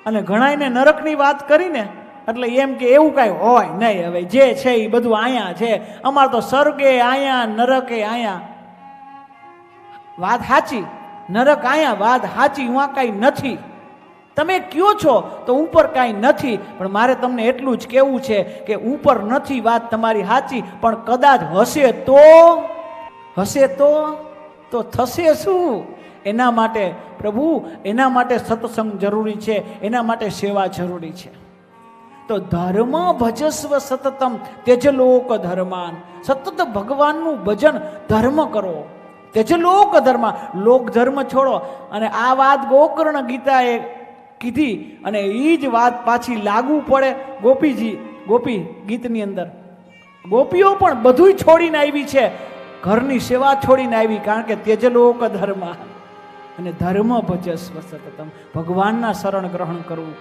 અને ઘણાયને નરકની વાત કરીને એટલે એમ કે એવું કાંઈ હોય નહીં, હવે જે છે એ બધું અહીંયા છે, અમારે તો સ્વર્ગે અહીંયા નરકે અહીંયા. વાત સાચી, નરક અહીંયા, વાત સાચી, હું કાંઈ નથી. તમે કયો છો તો ઉપર કાંઈ નથી, પણ મારે તમને એટલું જ કહેવું છે કે ઉપર નથી, વાત તમારી સાચી, પણ કદાચ હશે તો થશે શું? એના માટે પ્રભુ, એના માટે સત્સંગ જરૂરી છે, એના માટે સેવા જરૂરી છે. તો ધર્મ ભજસ્વ સતતમ તેજલોક ધર્માન. સતત ભગવાનનું ભજન ધર્મ કરો, તેજલોક ધર્માન. લોક ધર્મ છોડો. અને આ વાત ગોકર્ણ ગીતાએ કીધી અને એ જ વાત પાછી લાગુ પડે ગોપી ગીતની અંદર. ગોપીઓ પણ બધું છોડીને આવી છે, ઘરની સેવા છોડીને આવી, કારણ કે તેજલોક ધર્મ અને ધર્મ ભજસ્વ સતતમ. ભગવાનના શરણ ગ્રહણ કરવું,